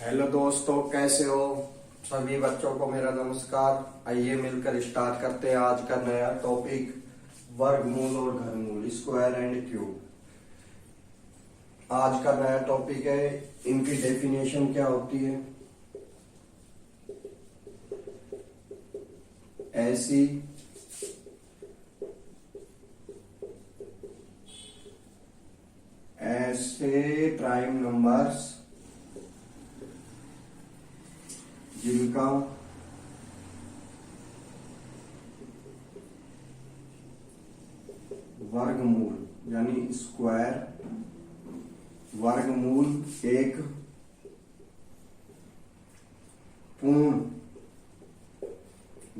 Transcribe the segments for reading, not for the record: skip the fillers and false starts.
Hello दोस्तों, कैसे हो? सभी बच्चों को मेरा नमस्कार। आइए मिलकर स्टार्ट करते हैं आज का नया टॉपिक, वर्गमूल और घनमूल, स्क्वायर एंड क्यूब। आज का नया टॉपिक है, इनकी डेफिनेशन क्या होती है। ऐसी ऐसे प्राइम नंबर्स जिनका वर्गमूल यानी स्क्वायर, वर्गमूल एक पूर्ण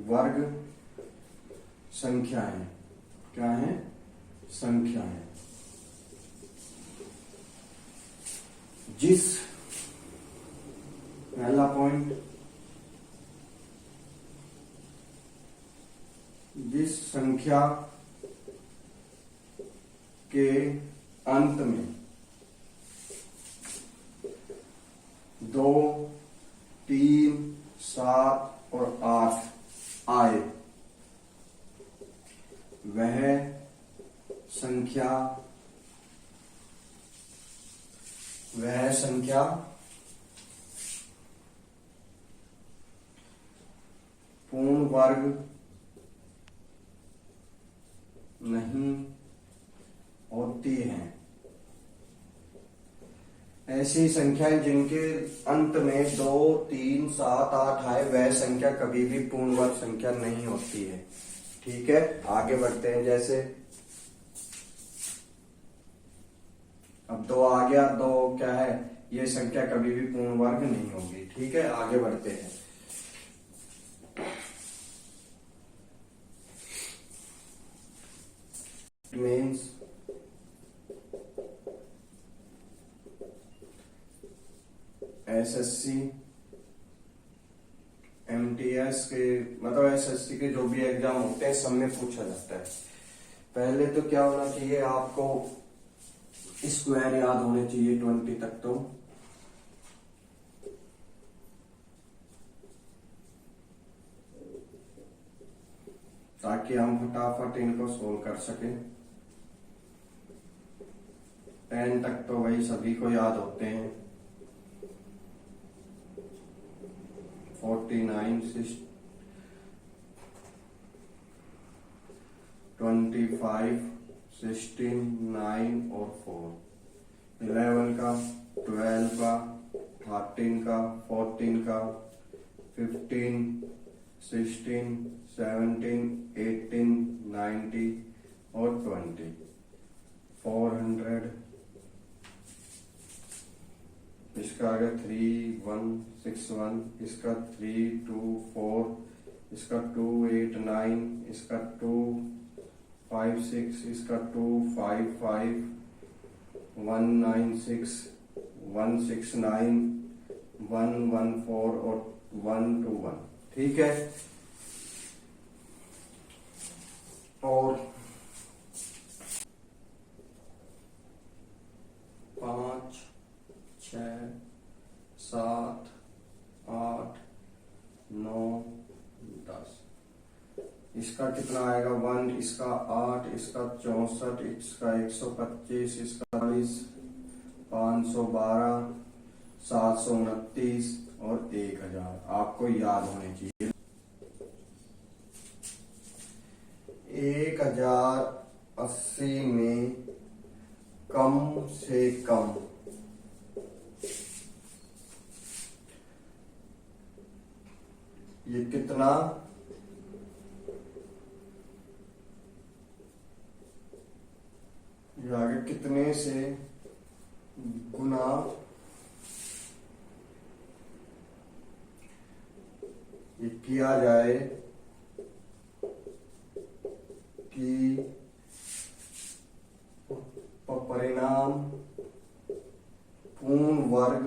वर्ग संख्या है। क्या है? संख्या है। जिस पहला पॉइंट, जिस संख्या के अंत में 2, 3, 7 और 8 आए, वह संख्या पूर्ण वर्ग नहीं होती है। ऐसी संख्याएं जिनके अंत में 2, 3, 7, 8 आए, वह संख्या कभी भी पूर्ण वर्ग संख्या नहीं होती है। ठीक है, आगे बढ़ते हैं। जैसे अब 2 आ गया, 2 क्या है? ये संख्या कभी भी पूर्ण वर्ग नहीं होगी। ठीक है, आगे बढ़ते हैं। मीन्स एसएससी, एमटीएस के मतलब एसएससी के जो भी एग्जाम होते हैं, सब में पूछा जाता है। पहले तो क्या होना चाहिए आपको, स्क्वायर याद होने चाहिए 20 तक, तो ताकि हम फटाफट इनको सोल्व कर सकें। 10 तक तो वही सभी को याद होते हैं। 49, 25, 16, 9 और 4, 11 का, 12 का, 13 का, 14 का, 15, 16, 17, 18, 19 और 20, 400। इसका आ गया 3, 1, 6, 1, इसका 3, 2, 4, इसका 2, 8, 9, इसका 2, 5, 6, इसका 2, 5, 5, 1, 9, 6, 1, 6, 9, 1, 1, 4 और 1, 2, 1। ठीक है, और 5, 6, 7, 8, 9, 10। इसका कितना आएगा? 1, इसका 8, इसका 64, इसका 125, इसका 40, 512, 729 और 1000 आपको याद होने चाहिए। 1080 में कम से कम ये कितना ये आगे कितने से गुना ये किया जाए कि परिणाम पूर्ण वर्ग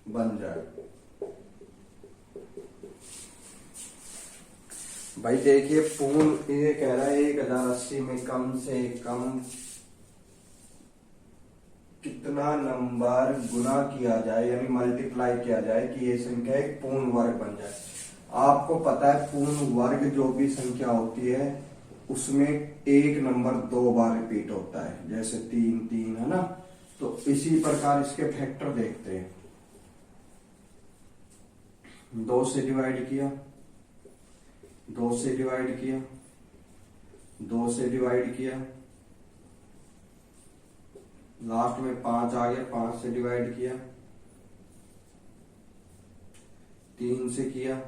बन जाए। भाई देखिए, पूर्ण ये कह रहा है 1080 में कम से कम कितना कितना नंबर गुना किया जाए यानी मल्टीप्लाई किया जाए कि ये संख्या एक पूर्ण वर्ग बन जाए। आपको पता है पूर्ण वर्ग जो भी संख्या होती है उसमें एक नंबर 2 बार रिपीट होता है, जैसे 3 3 है ना। तो इसी प्रकार इसके फैक्टर देखते हैं। 2 से डिवाइड किया, 2 से डिवाइड किया, 2 से डिवाइड किया, लास्ट में 5 आ गया, 5 से डिवाइड किया, 3 से किया,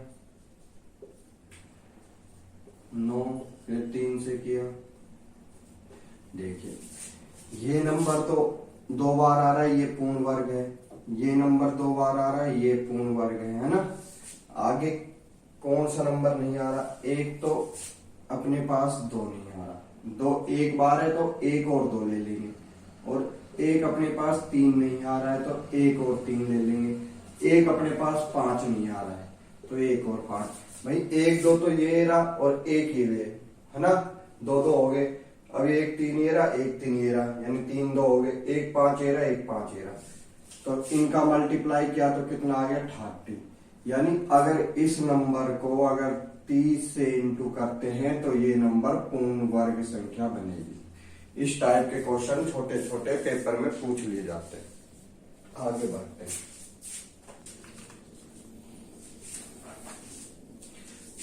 9, फिर 3 से किया। देखिए ये नंबर तो 2 बार आ रहा है, ये पूर्ण वर्ग है। ये नंबर 2 बार आ रहा है, ये पूर्ण वर्ग है ना। आगे कौन सा नंबर नहीं आ रहा? एक तो अपने पास 2 नहीं आ रहा, 2 एक बार है तो एक और 2 ले लेंगे, और एक अपने पास 3 नहीं आ रहा है तो एक और 3 ले लेंगे। एक अपने पास 5 नहीं आ रहा है तो एक और 5। भाई 1 2 तो ये रहा और एक ये है ना, 2 2 हो गए। अब एक 3 ये रहा, एक 3 ये रहा, यानी 3 2 हो गए। एक 5 ये रहा, एक 5 ये रहा, तो इनका मल्टीप्लाई किया तो कितना आ गया? 30। यानी अगर इस नंबर को अगर 30 से इंटू करते हैं तो ये नंबर पूर्ण वर्ग संख्या बनेगी। इस टाइप के क्वेश्चन छोटे छोटे पेपर में पूछ लिए जाते हैं। आगे बढ़ते हैं।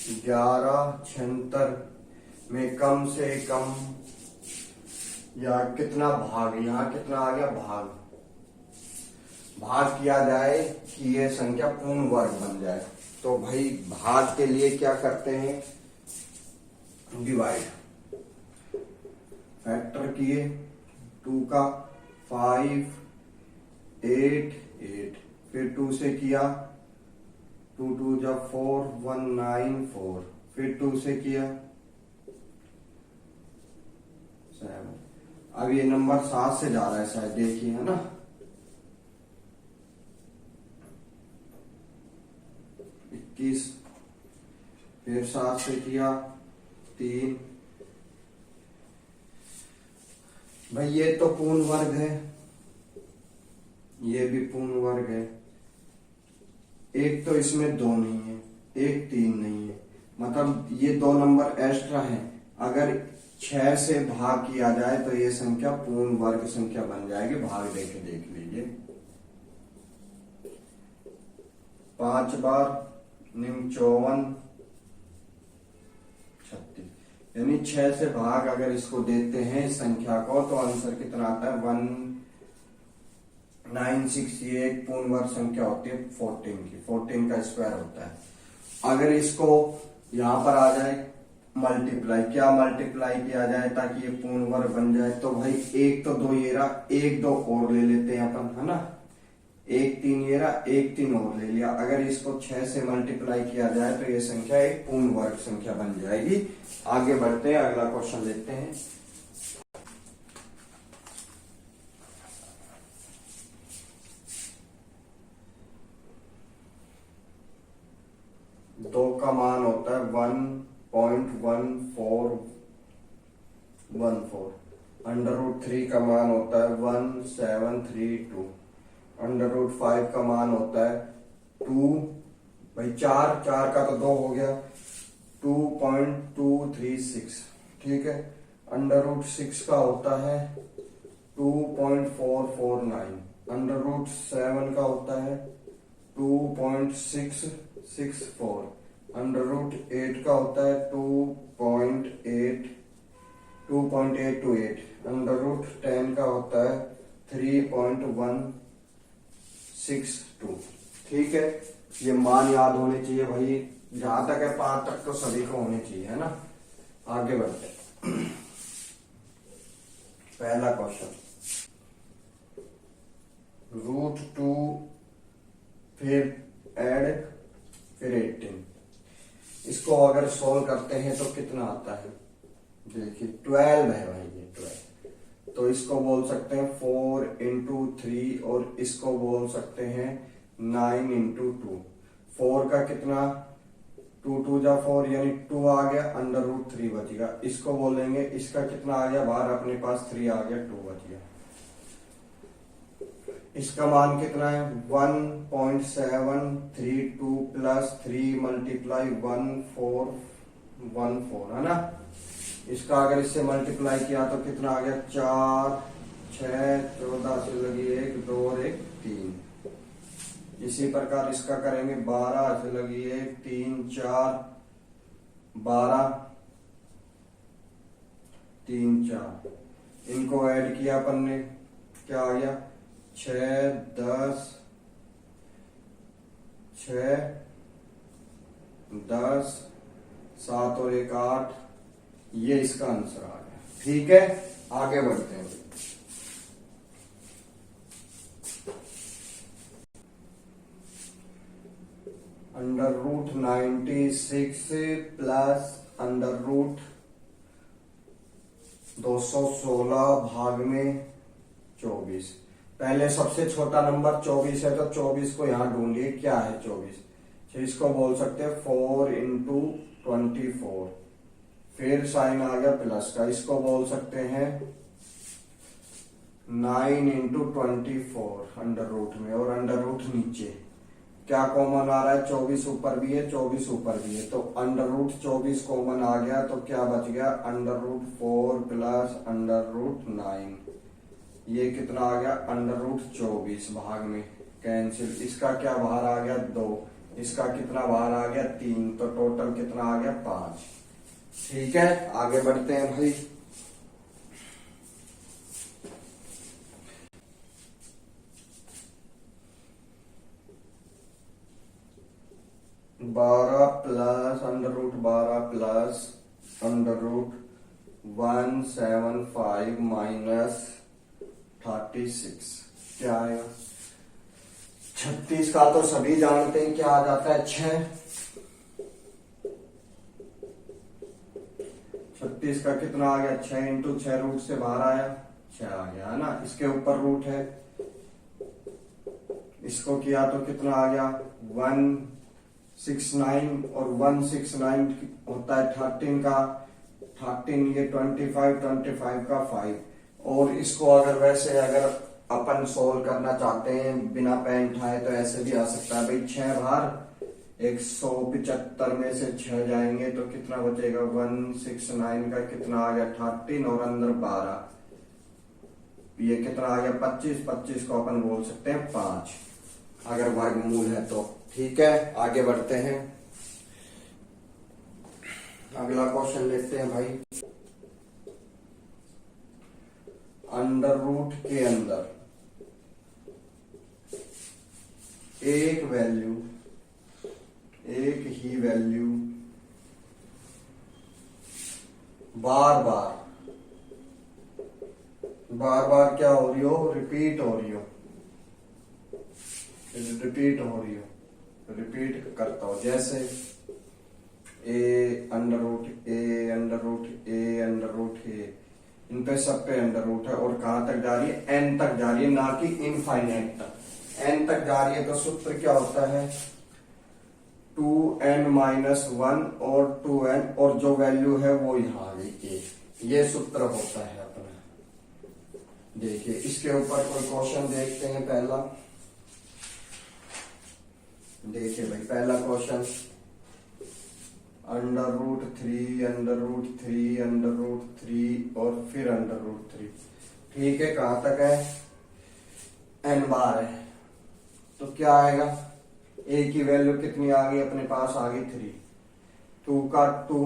1176 में कम से कम या कितना भाग, यहां कितना आ गया? भाग किया जाए कि ये संख्या पूर्ण वर्ग बन जाए। तो भाई भाग के लिए क्या करते हैं? डिवाइड, फैक्टर किए 2 का 5 8 8, फिर 2 से किया 2 2 जा 4 1 9 4, फिर 2 से किया 7। अब ये नंबर 7 से जा रहा है शायद, देखिए है ना। 21, फिर 7 से किया 3। भाई ये तो पूर्ण वर्ग है, ये भी पूर्ण वर्ग है। एक तो इसमें 2 नहीं है, एक 3 नहीं है, मतलब ये 2 नंबर एक्स्ट्रा हैं। अगर 6 से भाग किया जाए तो ये संख्या पूर्ण वर्ग संख्या बन जाएगी। भाग देके देख लीजिए। 5 बार 54 36, यानी 6 से भाग अगर इसको देते हैं इस संख्या को तो आंसर कितना आता है? 1968। ये एक पूर्ण वर्ग संख्या होती है 14 की, 14 का स्क्वायर होता है। अगर इसको यहां पर आ जाए मल्टीप्लाई, क्या मल्टीप्लाई किया जाए ताकि ये पूर्ण वर्ग बन जाए? तो भाई एक तो 2 ये रहा, एक 2 और ले लेते हैं अपन, है ना। एक 3 ये रहा, एक 3 और ले लिया। अगर इसको 6 से मल्टीप्लाई किया जाए तो ये संख्या एक पूर्ण वर्ग संख्या बन जाएगी। आगे बढ़ते हैं, अगला क्वेश्चन देखते हैं। दो का मान होता है 1.1414। √3 का मान होता है 1732। √5 का मान होता है 2। भाई 4 का तो 2 हो गया, 2.236। ठीक है। √6 का होता है 2.449। √7 का होता है 2.664। √8 का होता है 2.828। √10 का होता है 3.162। ठीक है, ये मान याद होने चाहिए भाई। जहां तक है 5 तक तो सभी को होने चाहिए, है ना। आगे बढ़ते हैं। पहला क्वेश्चन, √2 फिर ऐड फिर 18। इसको अगर सोल्व करते हैं तो कितना आता है? देखिए 12 है भाई, ये 12। तो इसको बोल सकते हैं 4 × 3 और इसको बोल सकते हैं 9 × 2। 4 का कितना? 2 2 जा 4, यानी 2 आ गया, √3 बच गया। इसको बोलेंगे, इसका कितना आ गया बाहर? अपने पास 3 आ गया, 2 बच गया। इसका मान कितना है 1.732 प्लस 3 मल्टीप्लाई 1414 है ना। इसका अगर इससे मल्टीप्लाई किया तो कितना आ गया 4 6 14 से लगी 1 2 और 1 3। इसी प्रकार इसका करेंगे 12 से लगी 1 3 4 12 3 4। इनको ऐड किया अपन ने, क्या आ गया 6 10 6 10 7 और 1 8। ये इसका आंसर आ गया। ठीक है, आगे बढ़ते हैं। Under root 96 plus under root 216 भाग में 24। पहले सबसे छोटा नंबर 24 है तो 24 को यहां ढूंढिए, क्या है 24। तो इसको बोल सकते हैं 4 इंटू 24। फिर साइन आ गया प्लस का, इसको बोल सकते हैं 9 इंटू 24 अंडर रूट में, और अंडर रूट नीचे क्या कॉमन आ रहा है 24 ऊपर भी है 24 ऊपर भी है, तो अंडर रूट 24 कॉमन आ गया तो क्या बच गया under root 4 plus under root 9। ये कितना आ गया अंडर रूट 24 भाग में कैंसिल। इसका क्या बाहर आ गया 2, इसका कितना बाहर आ गया 3, तो टोटल कितना आ गया 5। ठीक है, आगे बढ़ते हैं भाई। बारह plus under root 12 plus under root 175 minus 36 क्या आएगा 36 का तो सभी जानते हैं क्या आ जाता है 6। 36 का कितना आ गया 6 इंटू 6 रूट से बाहर आया 6 आ गया है ना। इसके ऊपर रूट है, इसको किया तो कितना आ गया 169 और 169 होता है 13 का 13, ये 25 का 5। और इसको अगर वैसे अगर अपन सोल्व करना चाहते हैं बिना पेन उठाए तो ऐसे भी आ सकता है भाई 6 बार 175 में से 6 जाएंगे तो कितना बचेगा 169 का कितना आ गया 13 और अंदर 12, ये कितना आ गया 25। 25 को अपन बोल सकते हैं 5 अगर वर्गमूल है तो। ठीक है, आगे बढ़ते हैं। अगला क्वेश्चन लेते हैं भाई। अंडर रूट के अंदर एक वैल्यू, एक ही वैल्यू बार बार क्या हो रही हो रिपीट हो रही हो, रिपीट करता हो, जैसे A under root A under root A under root ए, इन पे सब पे अंडर रूट है और कहां तक जा रही है एन तक जा रही है, ना कि इनफाइनाइट तक। एन तक जा रही है तो सूत्र क्या होता है 2n-1 और 2n और जो वैल्यू है वो यहां आ गई, ये सूत्र होता है अपना। देखिए इसके ऊपर कोई क्वेश्चन देखते हैं। पहला देखिए भाई, पहला question under root 3 under root 3 under root 3 और फिर अंडर रूट 3। ठीक है, कहां तक है n बार है तो क्या आएगा a की वैल्यू कितनी आ गई अपने पास आ गई 3, 2 का 2,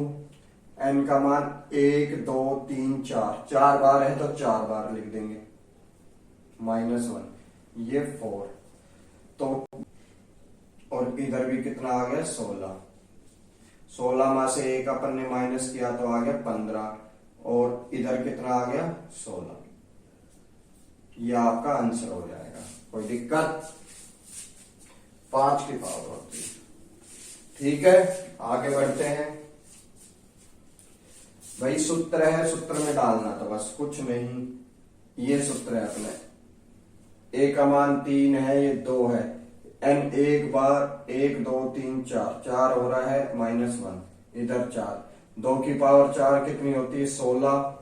n का मान 1 2 3 4, 4 बार है तो 4 बार लिख देंगे -1, ये 4 तो, और इधर भी कितना आ गया 16। 16 में से 1 अपन ने माइनस किया तो आ गया 15 और इधर कितना आ गया 16। ये आपका आंसर हो जाएगा, कोई दिक्कत 5 की पावर होती है। ठीक है, आगे बढ़ते हैं भाई। सूत्र है, सूत्र में डालना तो बस कुछ नहीं, ये सूत्र है अपने a का मान 3 है, ये 2 है, n एक बार 1 2 3 4 हो रहा है -1, इधर 4, 2 की पावर 4 कितनी होती है 16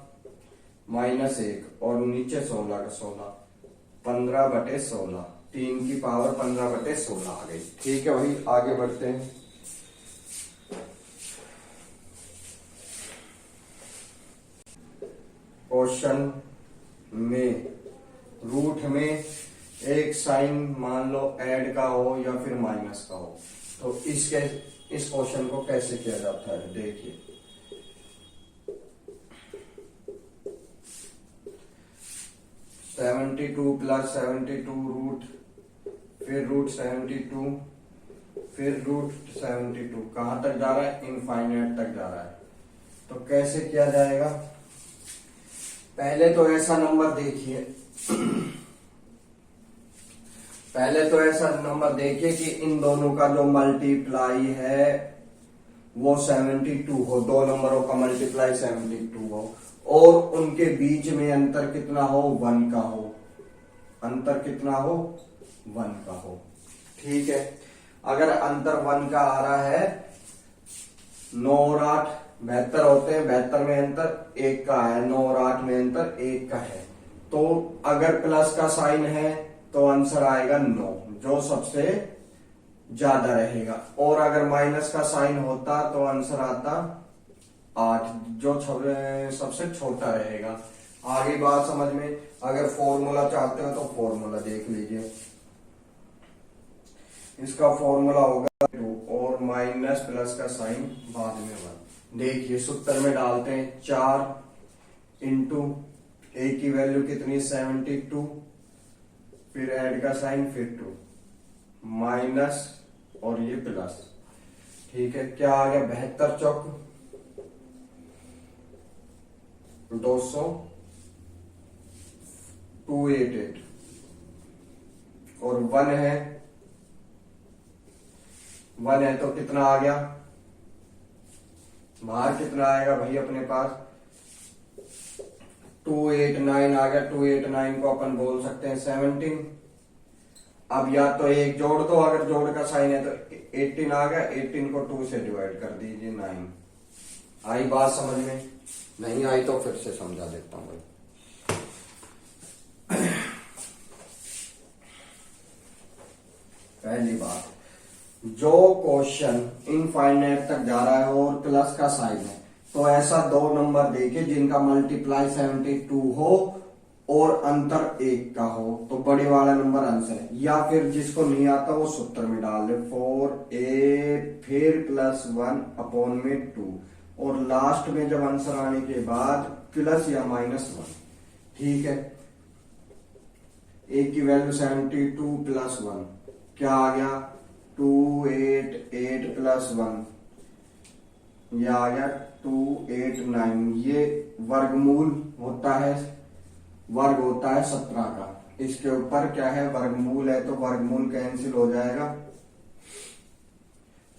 -1 और नीचे 16 का 16, 15/16, 3 की पावर 15/16 आ गई। ठीक है भाई, आगे बढ़ते हैं। क्वेश्चन में रूट में एक साइन मान लो ऐड का हो या फिर माइनस का हो, तो इस क्वेश्चन को कैसे किया जाता है देखिए। (72 + 72 रूट, फिर √72, फिर √72, कहां तक जा रहा है? इनफाइनाइट तक जा रहा है। तो कैसे किया जाएगा? पहले तो ऐसा नंबर देखिए कि इन दोनों का जो मल्टीप्लाई है वो 72 हो, दो नंबरों का मल्टीप्लाई 72 हो, और उनके बीच में अंतर कितना हो? 1 का हो। अंतर कितना हो? 1 का हो। ठीक है, अगर अंतर 1 का आ रहा है, 9 और 8 72 होते हैं, 72 में अंतर 1 का है, 9 और 8 में अंतर 1 का है, तो अगर प्लस का साइन है तो आंसर आएगा 9, जो सबसे ज्यादा रहेगा, और अगर माइनस का साइन होता तो आंसर आता 8, जो सबसे छोटा रहेगा। आगे बात समझ में। अगर फॉर्मूला चाहते हो तो फॉर्मूला देख लीजिए। इसका फॉर्मूला होगा 2 और माइनस प्लस का साइन बाद में 1। देखिए सूत्र में डालते हैं 4 इंटू ए की वैल्यू कितनी? 72, फिर ऐड का साइन, फिर 2 माइनस और ये प्लस। ठीक है, क्या आ गया? 72 चौक 200, 288, और 1 है तो कितना आ गया? बाहर कितना आएगा भाई अपने पास? 289 आ गया। 289 को अपन बोल सकते हैं 17। अब या तो एक जोड़ दो, अगर जोड़ का साइन है तो 18 आ गया, 18 को 2 से डिवाइड कर दीजिए, 9। आई बात समझ में? नहीं आई तो फिर से समझा देता हूं भाई। पहली बात, जो क्वेश्चन इनफाइनाइट तक जा रहा है और प्लस का साइन है, तो ऐसा दो नंबर देखिए जिनका मल्टीप्लाई 72 हो और अंतर 1 का हो, तो बड़े वाला नंबर आंसर है। या फिर जिसको नहीं आता वो सूत्र में डाल दे 4a फिर +1/2, और लास्ट में जब आंसर आने के बाद प्लस या -1। ठीक है, a की वैल्यू 72 + 1 क्या आ गया? 288 + 1, यह आ गया 289। ये वर्गमूल होता है, वर्ग होता है 17 का। इसके ऊपर क्या है? वर्गमूल है, तो वर्गमूल कैंसिल हो जाएगा।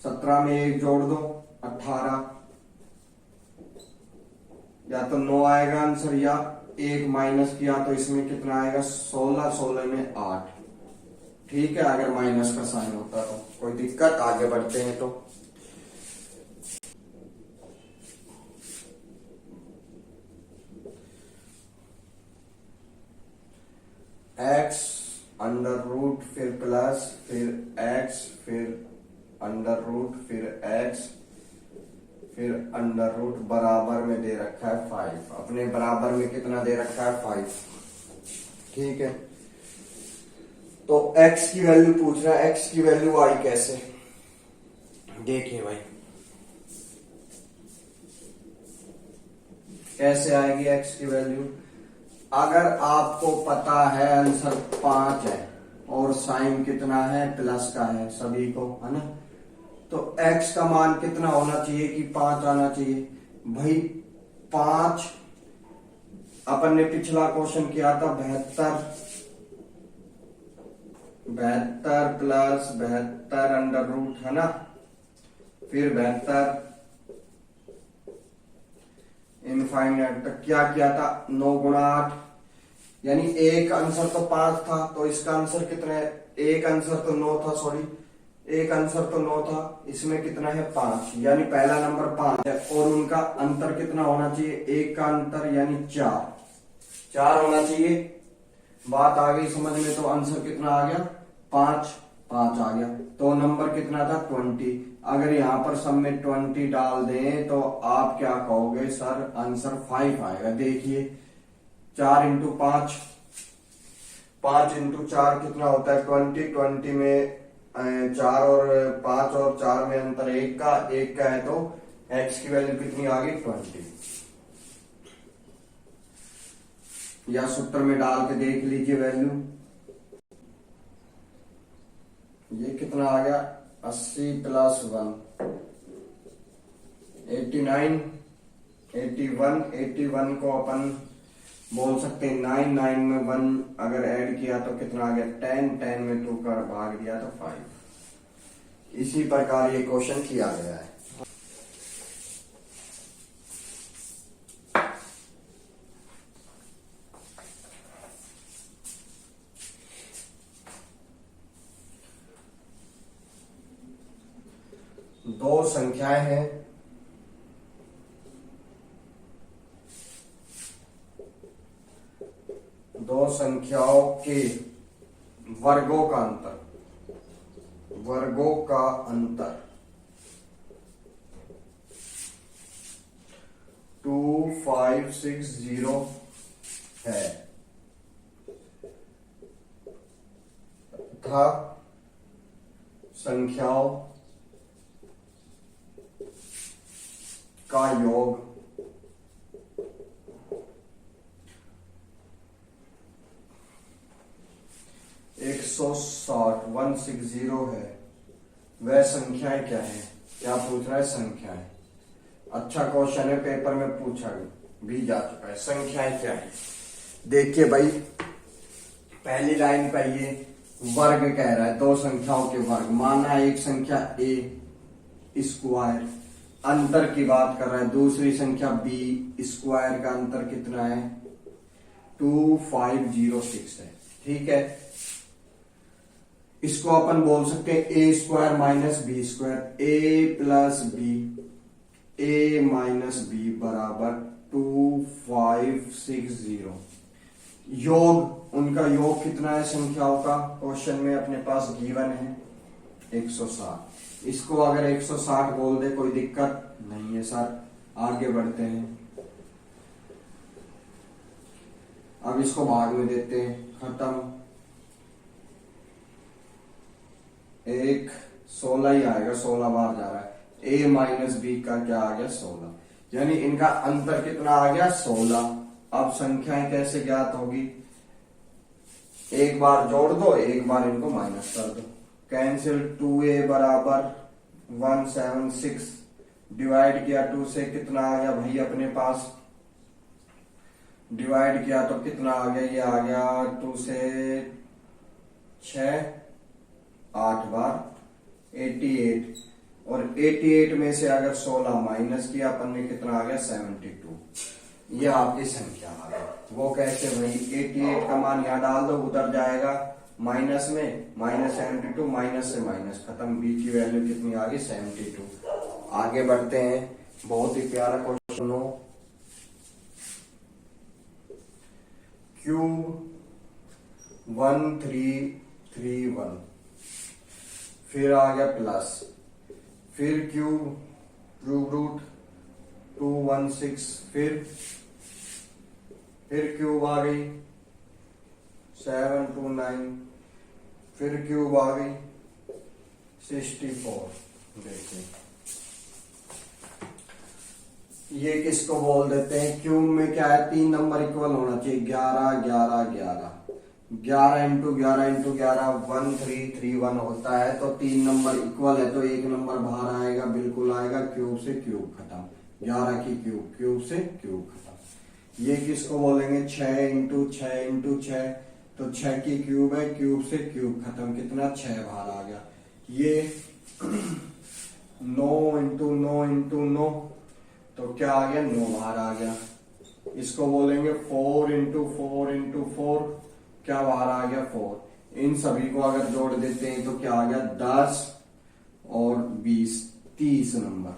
17 में 1 जोड़ दो 18, या तो 9 आएगा आंसर, या 1 माइनस किया तो इसमें कितना आएगा? 16, 16 में 8। ठीक है, अगर माइनस का साइन होता तो कोई दिक्कत? आगे बढ़ते हैं। तो x √, फिर प्लस, फिर x, फिर √, फिर x, फिर √ बराबर में दे रखा है 5। अपने बराबर में कितना दे रखा है? 5। ठीक है, तो x की वैल्यू पूछ रहा है। x की वैल्यू आई कैसे? देखिए भाई, कैसे आएगी x की वैल्यू? अगर आपको पता है आंसर 5 है और साइन कितना है? प्लस का है, सभी को है ना, तो x का मान कितना होना चाहिए कि 5 आना चाहिए भाई? 5 अपन ने पिछला क्वेश्चन किया था 72 + 72 √ है ना, फिर 72 इनफाइनाइट तक क्या किया था? 9 × 8, यानी एक आंसर तो 5 था, तो इसका आंसर कितना है? एक आंसर तो 9 था, सॉरी, एक आंसर तो 9 था, इसमें कितना है? 5, यानी पहला नंबर 5 है, और उनका अंतर कितना होना चाहिए? 1 का अंतर, यानी 4 होना चाहिए। बात आ गई समझ में? तो आंसर कितना आ गया? 5 5 आ गया। तो नंबर कितना था? 20। अगर यहाँ पर सब में 20 डाल दें तो आप क्या कहोगे सर? आंसर 5 आएगा। देखिए 4 इंटू 5, 5 इंटू 4 कितना होता है? 20। 20 में 4 और 5 और 4 में अंतर एक का है, तो x की वैल्यू कितनी आ गई? 20। या सूत्र में डाल के देख लीजिए वैल्यू। ये कितना आ गया? 80 प्लस 1 89, 81। 81 को अपन बोल सकते हैं 9, 9 में 1 अगर ऐड किया तो कितना आ गया? 10, 10 में 2 का भाग दिया तो 5। इसी प्रकार ये क्वेश्चन किया गया है। दो संख्याएं हैं, दो संख्याओं के वर्गों का अंतर, वर्गों का अंतर 2560 है तथा संख्याओं का योग 160 है। वह संख्याएं क्या है? क्या पूछ रहा है? संख्याएं। अच्छा क्वेश्चन है, पेपर में पूछा भी जा चुका है। संख्याएं क्या है? देखिए भाई, पहली लाइन पर ये वर्ग कह रहा है, दो संख्याओं के वर्ग। माना एक संख्या a स्क्वायर, अंतर की बात कर रहा है। दूसरी संख्या b स्क्वायर का अंतर कितना है? 2506 है। ठीक है, इसको अपन बोल सकते हैं ए square minus B square. A plus B, A minus B बराबर 2560। योग, उनका योग कितना है संख्याओं का? क्वेश्चन में अपने पास गिवन है 160। इसको अगर 160 बोल दे कोई दिक्कत नहीं है सर। आगे बढ़ते हैं, अब इसको भाग में देते हैं। खत्म। एक 16 ही आएगा, 16 बार जा रहा है। a माइनस बी का क्या आ गया? 16। यानी इनका अंतर कितना आ गया? 16। अब संख्याएं कैसे ज्ञात होगी? एक बार जोड़ दो, एक बार इनको माइनस कर दो। कैंसिल। 2a बराबर 176 डिवाइड किया 2 से, कितना आ गया भाई अपने पास? डिवाइड किया तो कितना आ गया? ये आ गया 2 से 6, 8 बार 88। और 88 में से अगर 16 माइनस किया अपन ने, कितना आ गया? 72। ये आपकी संख्या आ गई। वो कैसे भाई? 88 का मान यहां डाल दो, उधर जाएगा माइनस में, -72, माइनस से माइनस खत्म। बी की वैल्यू कितनी आ गई? 72। आगे बढ़ते हैं, बहुत ही प्यारा क्वेश्चन हो। क्यूब 1331, फिर आ गया प्लस, फिर क्यूब रूट 216, फिर क्यूब आ गई 729, फिर क्यूब आ गई 64। देखिए ये किसको बोल देते हैं? क्यूब में क्या है? 3 नंबर इक्वल होना चाहिए। 11 11 11, 11 इंटू 11 इंटू 11 1331 होता है। तो 3 नंबर इक्वल है तो एक नंबर बाहर आएगा, बिल्कुल आएगा। क्यूब से क्यूब खत्म। 11 की क्यूब, क्यूब से क्यूब खत्म। ये किसको बोलेंगे? 6 इंटू 6 इंटू 6, तो 6 की क्यूब है, क्यूब से क्यूब खत्म। कितना? 6 बाहर आ गया। ये 9 इंटू 9 इंटू 9, तो क्या आ गया? 9 बाहर आ गया। इसको बोलेंगे 4 इंटू 4 इंटू 4, क्या बाहर आ गया? 4। इन सभी को अगर जोड़ देते हैं तो क्या आ गया? 10 और 20, 30 नंबर।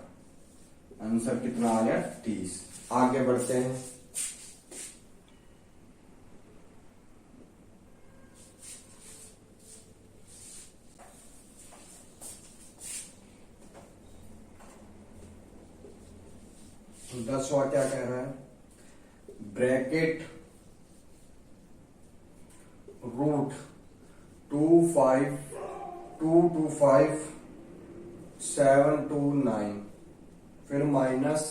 आंसर कितना आ गया? 30। आगे बढ़ते हैं। 10वां क्या कह रहा है, ब्रैकेट रूट 25729 फिर माइनस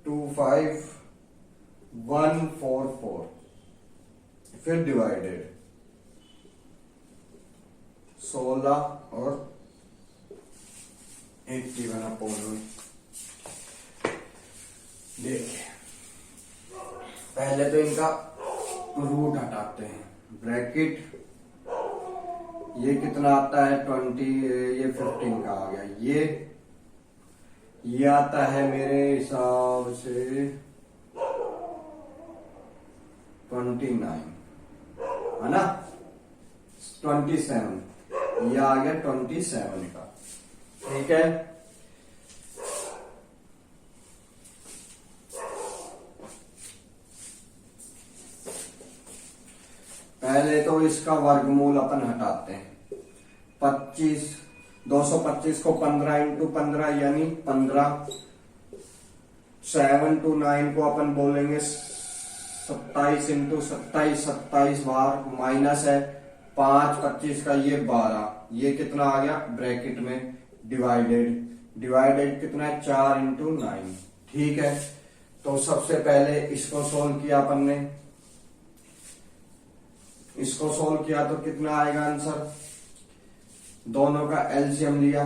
25144 फिर डिवाइडेड 16 और 81/। देखिए पहले तो इनका रूट हटाते हैं, ब्रैकेट ये कितना आता है 20, ये 15 का आ गया, ये आता है मेरे हिसाब से 29 है ना, 27, ये आ गया 27 का। ठीक है, पहले तो इसका वर्गमूल अपन हटाते हैं। 225 को 15 इंटू 15 यानी 15, 7 to 9 को अपन बोलेंगे 27 इंटू 27, 27 बार माइनस है 5, 25 का ये 12, ये कितना आ गया ब्रैकेट में डिवाइडेड कितना है 4 इंटू 9। ठीक है, तो सबसे पहले इसको सोल्व किया अपन ने, इसको सोल्व किया तो कितना आएगा आंसर, दोनों का एलसीएम लिया,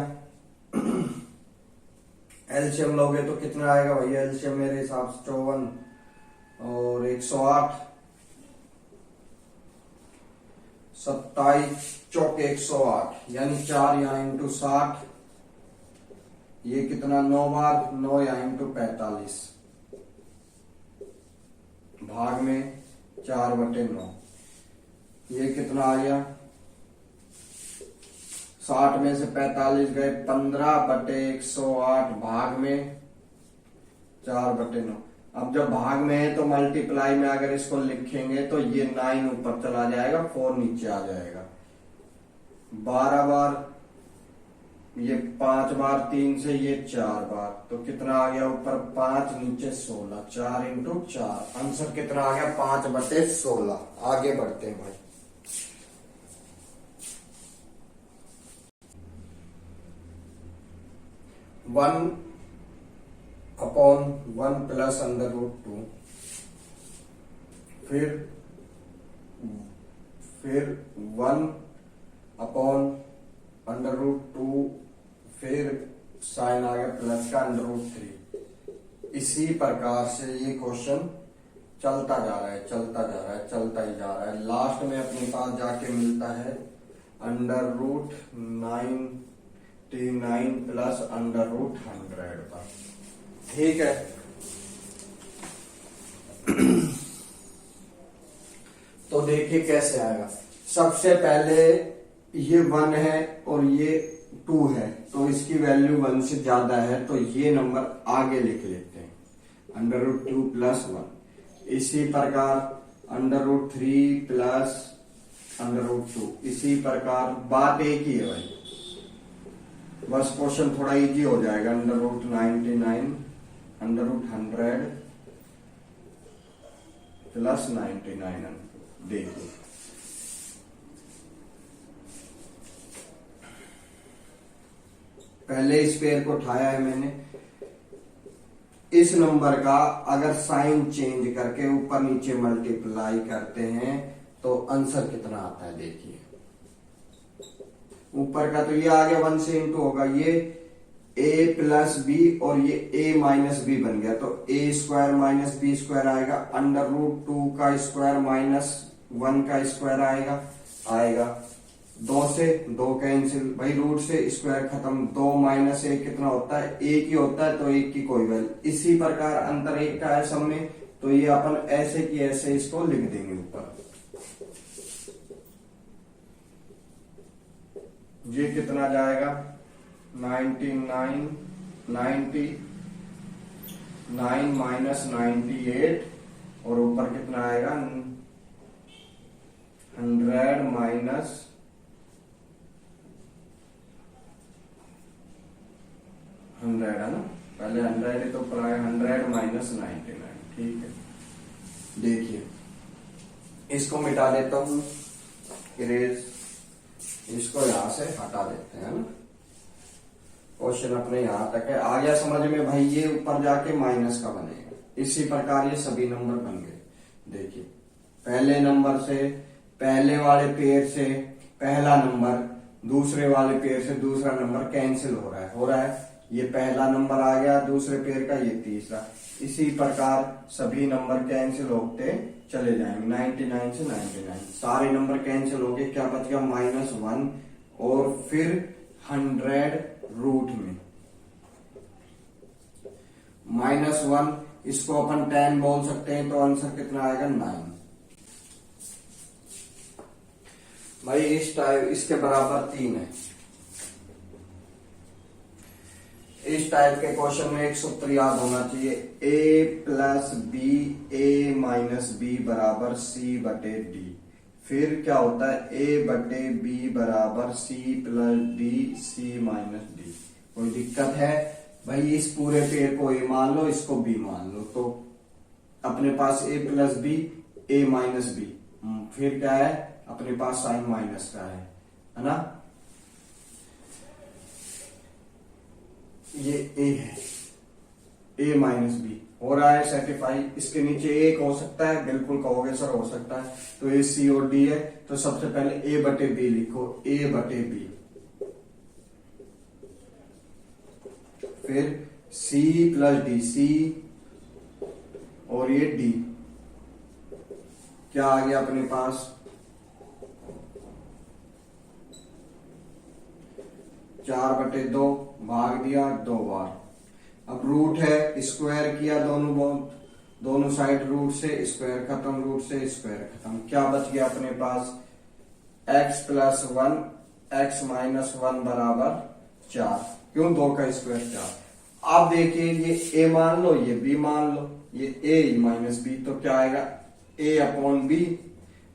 एलसीएम लोगे तो कितना आएगा भैया, एलसीएम मेरे हिसाब से 54 और 108, 27 चौके 108 यानी 4 यहाँ इंटू 60, ये कितना 9 बार 9 यहाँ इंटू 45 भाग में 4/9, ये कितना आ गया 60 में से 45 गए 15/108 भाग में 4/9। अब जब भाग में है तो मल्टीप्लाई में अगर इसको लिखेंगे तो ये 9 ऊपर चला जाएगा, 4 नीचे आ जाएगा, 12 बार, ये 5 बार 3 से ये 4 बार, तो कितना आ गया ऊपर 5 नीचे 16, 4 इंटू 4, आंसर कितना आ गया 5/16। आगे बढ़ते हैं भाई, वन अपॉन 1 प्लस √2, फिर 1 अपॉन √2, फिर साइन आ गया प्लस का √3। इसी प्रकार से ये क्वेश्चन चलता जा रहा है, चलता ही जा रहा है, लास्ट में अपने पास जाके मिलता है √99 प्लस √100 का। ठीक है, तो देखिए कैसे आएगा। सबसे पहले ये 1 है और ये 2 है, तो इसकी वैल्यू 1 से ज्यादा है, तो ये नंबर आगे लिख लेते हैं √2 प्लस 1। इसी प्रकार √3 प्लस √2, इसी प्रकार बात एक ही है भाई, बस क्वेश्चन थोड़ा इजी हो जाएगा। √99 √100 प्लस 99। देखिए पहले इस पेयर को उठाया है मैंने, इस नंबर का अगर साइन चेंज करके ऊपर नीचे मल्टीप्लाई करते हैं तो आंसर कितना आता है। देखिए ऊपर का तो ये आ गया 1 से इंटू होगा, ये a प्लस बी और ये a माइनस बी बन गया, तो a² माइनस b² आएगा, √2 का स्क्वायर माइनस 1 का स्क्वायर आएगा 2 से 2 कैंसिल भाई, रूट से स्क्वायर खत्म, 2 माइनस 1 कितना होता है, 1 ही होता है, तो 1 की कोई वैल्यू। इसी प्रकार अंतर 1 का है सब में, तो ये अपन ऐसे की ऐसे इसको लिख देंगे ऊपर। ये कितना जाएगा 99 माइनस 98 और ऊपर कितना आएगा 100 माइनस 100 है ना पहले 100 है तो प्राय 100 माइनस 99, ठीक है। देखिए इसको मिटा देता हूं, इरेज, इसको यहां से हटा देते हैं ना। क्वेश्चन अपने यहां तक है, आ गया समझ में भाई। ये ऊपर जाके माइनस का बनेगा। इसी प्रकार ये सभी नंबर बन गए। देखिए पहले नंबर से, पहले वाले पेयर से पहला नंबर, दूसरे वाले पेयर से दूसरा नंबर कैंसिल हो रहा है। ये पहला नंबर आ गया दूसरे पेयर का, ये तीसरा। इसी प्रकार सभी नंबर कैंसिल होते चले जाएंगे। 99 से 99 सारे नंबर कैंसिल हो गए। क्या बच गया? -1 और फिर 100 रूट में -1, इसको अपन 10 बोल सकते हैं। तो आंसर कितना आएगा? 9। भाई इस टाइप इसके बराबर 3 है। इस टाइप के क्वेश्चन में एक सूत्र याद होना चाहिए, a plus B A minus B बराबर सी बटे डी। फिर क्या होता है? a बटे बी बराबर C plus D C minus D. कोई दिक्कत है? भाई इस पूरे पेड़ को a मान लो, इसको b मान लो, तो अपने पास a plus B A minus B, फिर क्या है? अपने पास साइन माइनस का है ना। ये a है, a माइनस बी हो रहा है सेटिफाई। इसके नीचे एक हो सकता है, बिल्कुल कहोगे सर हो सकता है, तो ये सी और डी है। तो सबसे पहले a बटे बी लिखो, a बटे बी, फिर c प्लस डी, सी और ये d, क्या आ गया अपने पास? 4/2 भाग दिया 2 बार। अब रूट है, स्क्वायर किया दोनों साइड रूट से, स्क्वायर खत्म, रूट से स्क्वायर खत्म। क्या बच गया अपने पास? x प्लस 1 x माइनस 1 बराबर 4। क्यों? 2 का स्क्वायर 4। अब देखिए ये a मान लो, ये b मान लो, ये a माइनस b, तो क्या आएगा? a अपॉन b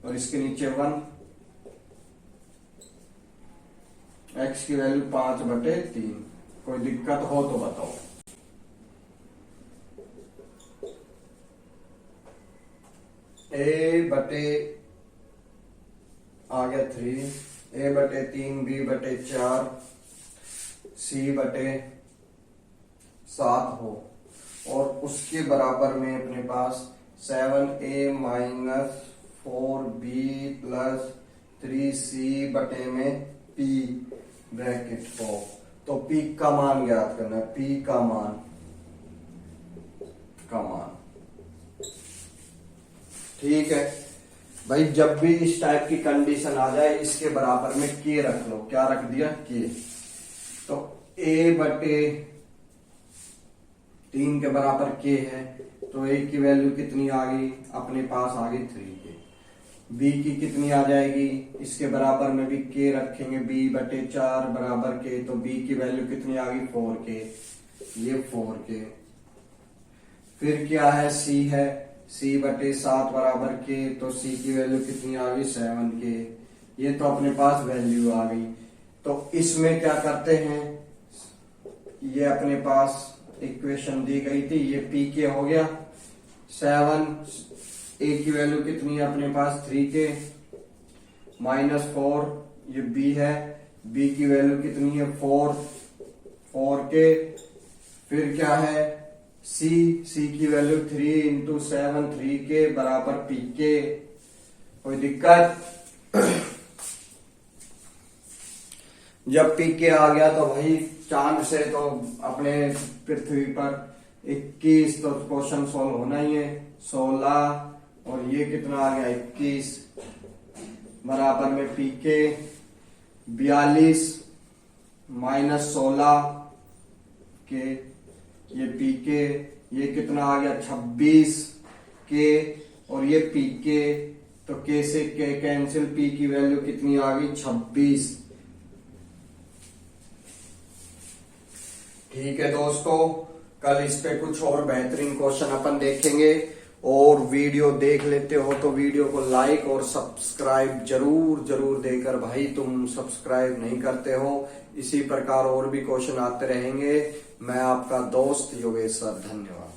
और इसके नीचे 1। x की वैल्यू 5/3। कोई दिक्कत हो तो बताओ। a बटे आ गया 3, a बटे 3, b बटे 4, c बटे 7 हो, और उसके बराबर में अपने पास 7a minus 4b plus 3c बटे में p ब्रैकेट हो। तो p का मान ज्ञात करना है, p का मान ठीक है भाई। जब भी इस टाइप की कंडीशन आ जाए, इसके बराबर में k रख लो। क्या रख दिया? k। तो a बटे 3 के बराबर k है, तो a की वैल्यू कितनी आ गई? अपने पास आ गई 3k। b की कितनी आ जाएगी? इसके बराबर में भी k रखेंगे, b बटे 4 बराबर k, तो b की वैल्यू कितनी आ गई? 4k, ये 4k। फिर क्या है? c है, c बटे 7 बराबर k, तो c की वैल्यू कितनी आ गई? 7k। ये तो अपने पास वैल्यू आ गई। तो इसमें क्या करते हैं? ये अपने पास इक्वेशन दी गई थी, ये pk हो गया 7, a की वैल्यू कितनी है अपने पास? 3k माइनस 4, ये b है, b की वैल्यू कितनी है? 4k। फिर क्या है? c की वैल्यू 3 इंटू 7, 3k बराबर pk। कोई दिक्कत? जब pk आ गया तो भाई चांद से तो अपने पृथ्वी पर 21, तो क्वेश्चन सॉल्व होना ही है। 16 और ये कितना आ गया? 21 बराबर में pk 42 माइनस 16 के, ये pk, ये कितना आ गया? 26 के, और ये pk, तो k से k कैंसिल, p की वैल्यू कितनी आ गई? 26। ठीक है दोस्तों, कल इस पे कुछ और बेहतरीन क्वेश्चन अपन देखेंगे। और वीडियो देख लेते हो तो वीडियो को लाइक और सब्सक्राइब जरूर जरूर देकर, भाई तुम सब्सक्राइब नहीं करते हो। इसी प्रकार और भी क्वेश्चन आते रहेंगे। मैं आपका दोस्त योगेश सर, धन्यवाद।